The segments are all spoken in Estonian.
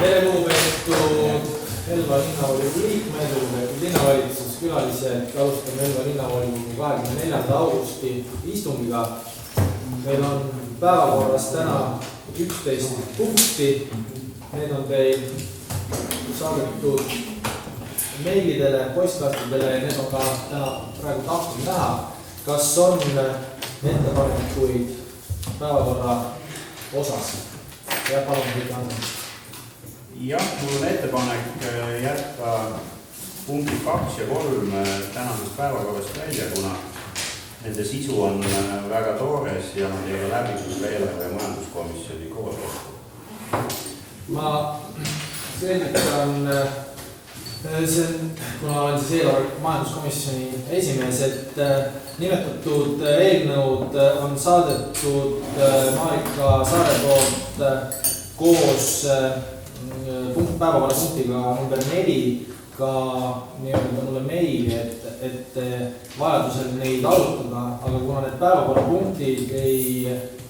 Tere lugupeetud Elva linnavolikogu liikmed, lugupeetud linnavalitsuskülalised. Alustame Elva linnavolikogu 24. augusti istungiga. Meil on päevakorras täna 11 punkti. Need on teil saadetud meilidele, postkastidele ja need on ka täna praegu tahtud näha. Kas on ettepanekuid päevakorra osas? Ja palun kõik anda. Jah, mul on ettepanek jätta punktid 2 ja 3 tänasest päevakorrast välja, kuna nende sisu on väga toores ja nad ei ole läbitud eelarve- ja majanduskomisjoni koosolekul. Ma selgitan, kuna olen siis eelarve- ja majanduskomisjoni esimees, et nimetatud eelnõud on saadetud Marika Saare poolt koos päevakorrapunktiga number 4 ka nii-öelda mulle meili, et vajadusel neid arutada, aga kuna need päevakorrapunktid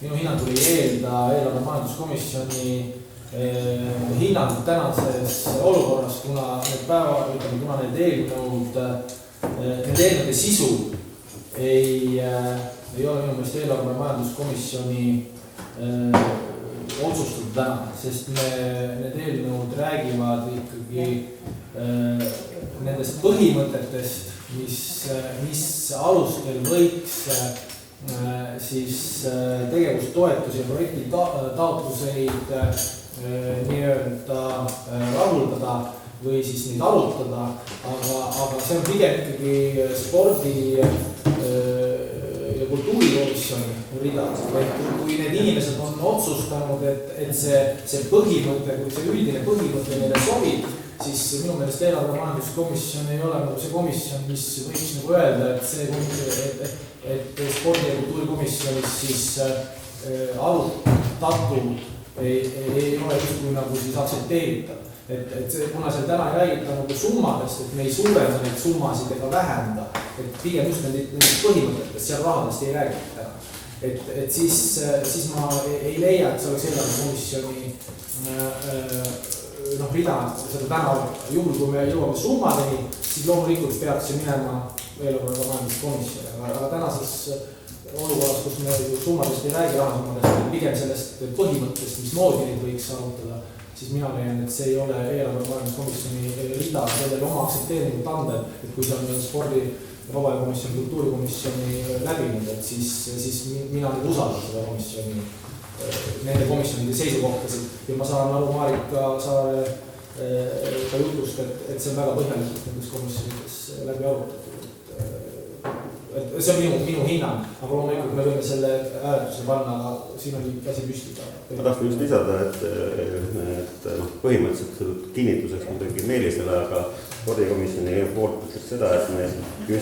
minu hinnangul ei eelda eelarve- ja majanduskomisjoni hinnangud tänases olukorras, kuna need eelnõude sisu ei ole minu meelest eelarve- ja majanduskomisjoni otsustada täna, sest need eelnõud räägivad ikkagi nendest põhimõtetest, mis alustel võiks siis tegevustoetusi ja projekti taotluseid nii-öelda rahuldada või siis neid arutada, aga see on pigem ikkagi spordi- ja kultuurikomisjoni rida. Kui need inimesed on otsustanud, et see põhimõte, kui see üldine põhimõte neile sobib, siis minu meelest eelarve- ja majanduskomisjon ei ole nagu see komisjon, mis võiks nagu öelda, et spordi- ja kultuurikomisjonis siis arutatud ei ole justkui nagu siis aktsepteeritav. Kuna seal täna ei räägita nagu summadest, et me ei suurenda neid summasid ega vähenda, et pigem just nendest põhimõtetest, seal rahadest ei räägita täna. Siis ma ei leia, et see oleks eelarvekomisjoni rida seda täna arutada. Juhul, kui me jõuame summadeni, siis loomulikult peaks see minema eelarve- ja majanduskomisjoni, aga tänases olukorras, kus me summadest ei räägi, rahasummadest, pigem sellest põhimõttest, mismoodi neid võiks arutada, siis mina leian, et see ei ole eelarve- ja majanduskomisjoni rida sellele oma aktsepteeringut anda, et kui see on spordi- ja vabaelukomisjoni, kultuurikomisjoni läbinud, et siis mina nüüd usaldan seda komisjoni, nende komisjonide seisukohtasid ja ma saan aru Marika Saare ka jutust, et see on väga põhjalikult nendes komisjonides läbi arutatud. See on minu hinnang, aga loomulikult me võime selle hääletuse panna, aga siin oli käsi püsti. Ma tahtsin just lisada, et põhimõtteliselt kinnituseks muidugi Meelisele, aga spordikomisjoni poolt ütleks seda, et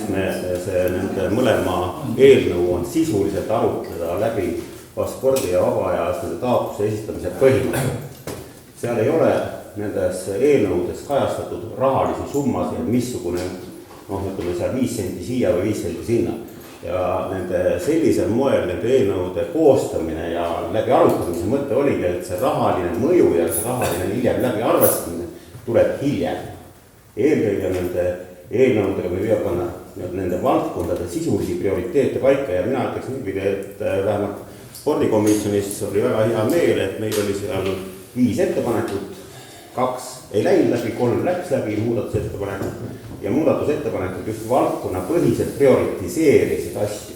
nende mõlema eelnõu on sisuliselt arutleda läbi spordi- ja vabaajas nende taotluse esitamise põhimõte. Seal ei ole nendes eelnõudes kajastatud rahalisi summasid, missugune ütleme seal 5 senti siia või 5 senti sinna. Ja nende sellisel moel nende eelnõude koostamine ja läbi arutamise mõte oligi, et see rahaline mõju ja see rahaline hiljem läbi arvestamine tuleb hiljem. Eelkõige nende eelnõudega me püüame panna nende valdkondade sisulisi prioriteete paika ja mina ütleks niipidi, et vähemalt spordikomisjonis oli väga hea meel, et meil oli seal 5 ettepanekut, 2 ei läinud läbi, 3 läks läbi muudatusettepanekut ja muudatusettepanekud just valdkonna põhiselt prioritiseerisid asju.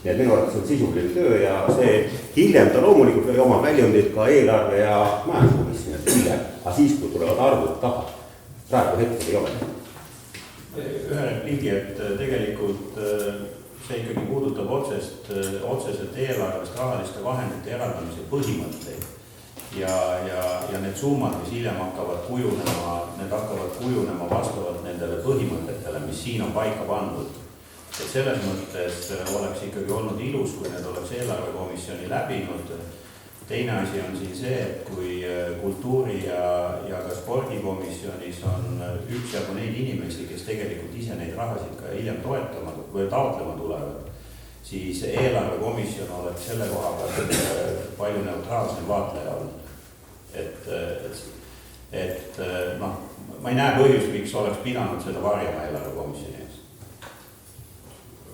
Nii et minu arvates on sisuline töö ja see hiljem ta loomulikult oli oma väljundid ka eelarve- ja majanduskomisjonis hiljem, aga siis, kui tulevad arvud taha, praegu hetkel ei ole. Ühe repliigi, et tegelikult see ikkagi puudutab otseselt eelarvest rahaliste vahendite eraldamise põhimõtteid ja need summad, mis hiljem hakkavad kujunema vastavalt nendele põhimõtetele, mis siin on paika pandud. Et selles mõttes oleks ikkagi olnud ilus, kui need oleks eelarvekomisjoni läbinud. Teine asi on siin see, et kui kultuuri- ja ka spordikomisjonis on üksjagu neid inimesi, kes tegelikult ise neid rahasid ka hiljem toetama või taotlema tulevad, siis eelarvekomisjon oleks selle koha pealt palju neutraalsem vaatleja olnud. et noh, ma ei näe põhjust, miks oleks pidanud seda varjama eelarvekomisjoni ees.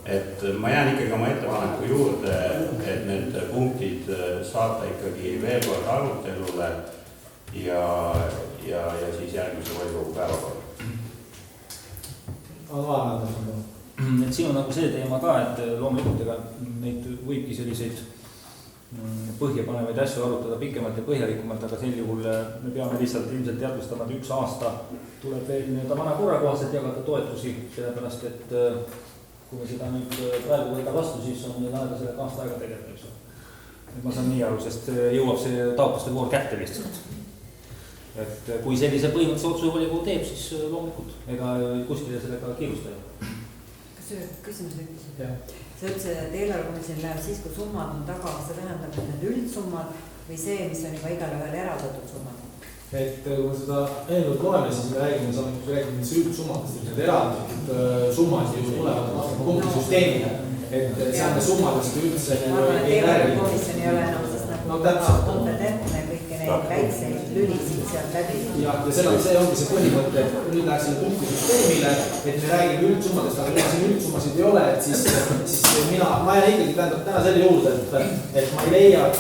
Et ma jään ikkagi oma ettepaneku juurde, et need punktid saata ikkagi veel kord arutelule ja siis järgmise volikogu päevakorda. Et siin on nagu see teema ka, et loomulikult ega neid võibki selliseid põhjapanevaid asju arutada pikemalt ja põhjalikumalt, aga sel juhul me peame lihtsalt ilmselt teadvustama, et 1 aasta tuleb veel vana korra kohaselt jagada toetusi, sellepärast et kui me seda nüüd praegu võida vastu, siis on meil aega sellega aasta aega tegeleda. Ma saan nii aru, sest jõuab see taotluste voor kätte lihtsalt. Et kui sellise põhimõttelise otsuse volikogu teeb, siis loomulikult ega kuskile sellega kiirustada. Kas küsimus ütlesid? Sa ütlesid, et eelarvekomisjoni läheb siis, kui summad on taga, see tähendab, et need üldsummad või see, mis on juba igale ühele eraldatud summad? Et kui me seda eelnõud loeme, siis me räägime üldsummast, need eraldatud summad ju tulevad vastu punktisüsteemile. Et selle summadest üldse ma arvan, et eelarvekomisjon ei ole enam siis nagu kompetentne kõiki neid väikseid lülisid sealt läbi. Ja see ongi see põhimõte, et nüüd läheks selle punktisüsteemile, et me räägime üldsummadest, aga kuna siin üldsummasid ei ole, et siis ma jään ikkagi täna selle juurde, et ma ei leia, et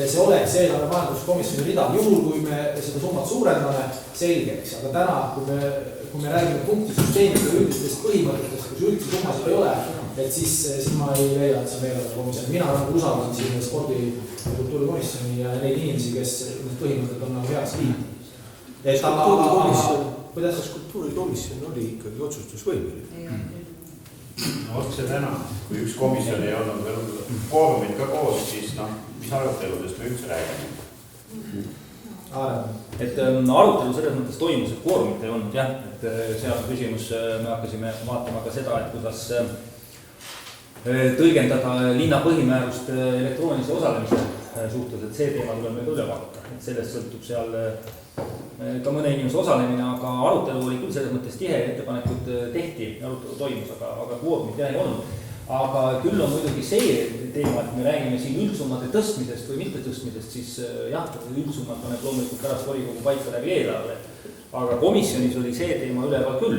see oleks eelarve majanduskomisjoni rida. Juhul, kui me seda summat suurendame, selgeks, aga täna, kui me räägime punktisüsteemist ja üldistest põhimõtetest, kus üldse summasid ei ole, et siis ma ei leia, et see on eelarvekomisjon. Mina usaldan siin spordi- ja kultuurikomisjoni ja neid inimesi, kes need põhimõtted on nagu heaks viinud. Kas kultuurikomisjon oli ikkagi otsustusvõimeline? Otse täna, kui üks komisjon ei olnud veel koorumid ka koos, siis mis aruteludest me üldse räägime? Et arutelu selles mõttes toimus, et koorumit ei olnud jah, et see on küsimus, me hakkasime vaatama ka seda, et kuidas tõlgendada linna põhimäärust elektroonilise osalemise suhtes, et see teema tuleb meil üle vaadata, et sellest sõltub seal ka mõne inimese osalemine, aga arutelu oli küll selles mõttes tihe, ettepanekud tehti, arutelu toimus, aga koorumit jah ei olnud. Aga küll on muidugi see teema, et me räägime siin üldsummade tõstmisest või mitte tõstmisest, siis jah, üldsummad paneb loomulikult pärast volikogu paika läbi eelarve. Aga komisjonis oli see teema üleval küll,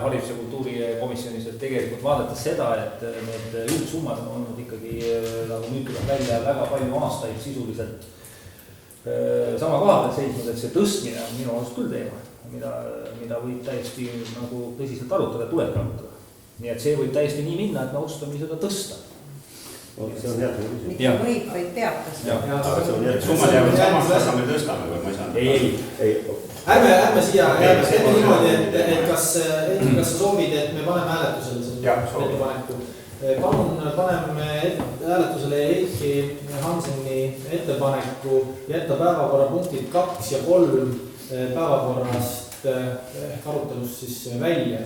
haridus- ja kultuurikomisjonis, et tegelikult vaadates seda, et need üldsummad on olnud ikkagi nagu nüüd tuleb välja väga palju aastaid sisuliselt sama koha peal seisnud, et see tõstmine on minu arust küll teema, mida võib täiesti nagu tõsiselt arutada, tuleb arutada. Nii et see võib täiesti nii minna, et me otsustame seda tõsta. See on hea küsimus. Mitte võib, vaid peab tõsta. Summad jäävad samaks, kas me tõstame või ma ei saanud? Ei. Ärme siia niimoodi, et kas sa soovid, et me paneme hääletusele selle ettepaneku. Palun paneme hääletusele Heiki Hanseni ettepaneku jätta päevakorrapunktid 2 ja 3 päevakorrast arutelust siis välja.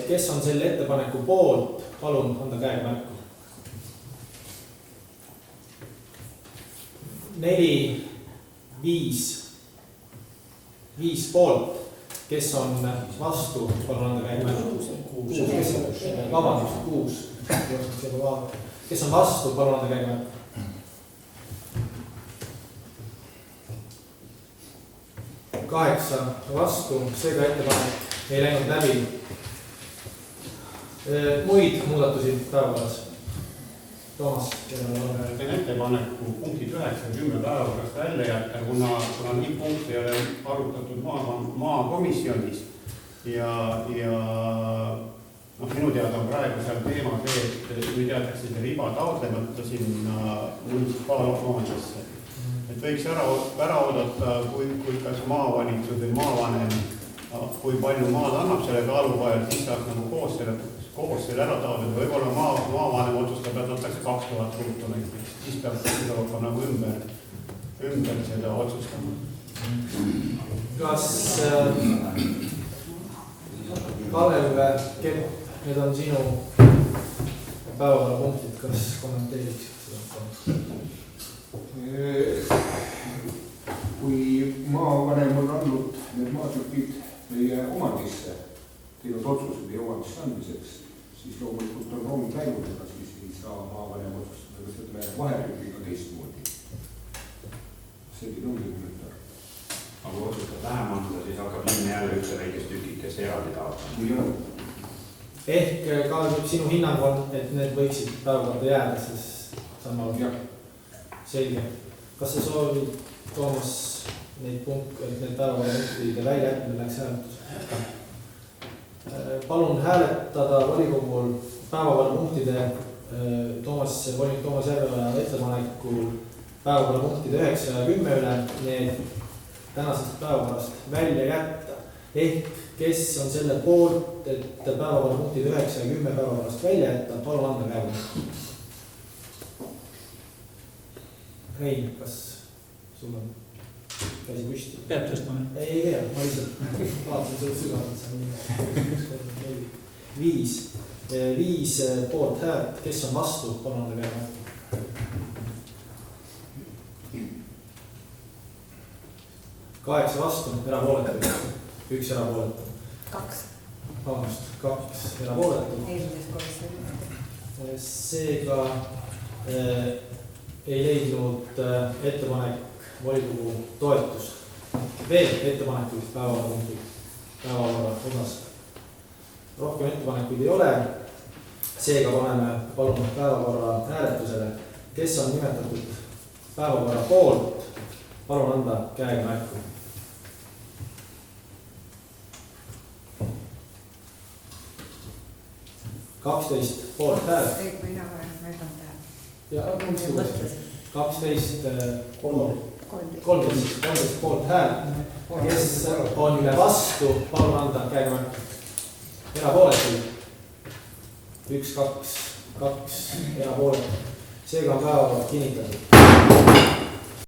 Kes on selle ettepaneku poolt, palun anda käega märku. 4, 5 poolt, kes on vastu, palun anda käega märku. 6, kes on vastu, palun anda käega märku. 8 vastu, seega ettepanek ei läinud läbi. Muid muudatusi päevakorras. Toomas. Teen ettepaneku punktid 9 ja 10 päevakorrast välja jätta, kuna nii punkti ei ole arutatud maakomisjonis ja minu teada on praegu seal teema see, et nüüd jäetakse see riba taotlemata sinna munitsipaalomandisse. Et võiks ära oodata, kui kas maavalitsus või maavanem, kui palju maad annab selle kaaluvajal, siis saaks nagu koos selle ära taotleda. Võib-olla maavanem otsustab, et võtakse 2000 ruutu näiteks, siis peab nagu ümber seda otsustama. Kas Kalev Kepp, need on sinu päevakorrapunktid, kas kommenteeriksid seda? Kui maavanem on andnud need maatükid meie omandisse, teinud otsuse meie omandisse andmiseks, siis loomulikult on rong läinud, ega siis ei saa maavanem otsustada, kas ütleme vahetükkiga teistmoodi. selline ongi kommentaar. aga kui otsustab vähem anda, siis hakkab linn jälle üks väikest tükikest eraldi taotlema. nii on. ehk ka sinu hinnang on, et need võiksid päevakorda jääda, siis samal jah. selge. kas sa soovid, Toomas, neid need päevakorrapunktide väljajätmine läks hääletusele? Palun hääletada volikogul päevakorrapunktide volinik Toomas Järveoja ettepanekul päevakorrapunktide 9 ja 10 üle need tänasest päevakorrast välja jätta. ehk kes on selle poolt, et päevakorrapunktid 9 ja 10 päevakorrast välja jätta, palun anda käegu. Rein, kas sul on käsi püsti? Peab tõstma. ei pea, ma lihtsalt vaatasin seda sügavalt. 5 poolt häält, kes on vastu, palun anda käegu. 8 vastu, erapooletuid, 1 erapooletu. 2. Vabandust, 2 erapooletu. Eelmises komisjonis. Seega ei leidnud ettepanek volikogu toetust. Veel ettepanekuid päevakorra osas. Rohkem ettepanekuid ei ole. Seega paneme palun päevakorra hääletusele. Kes on nimetatud päevakorra poolt, palun anda käega märku. 12 poolt häält. Mina olen märganud tähele. Ja 12, 13 poolt häält. Kes on vastu, palun anda käega märku. Erapooletuid 1, 2 erapooletuid. Seega on päevakord kinnitatud.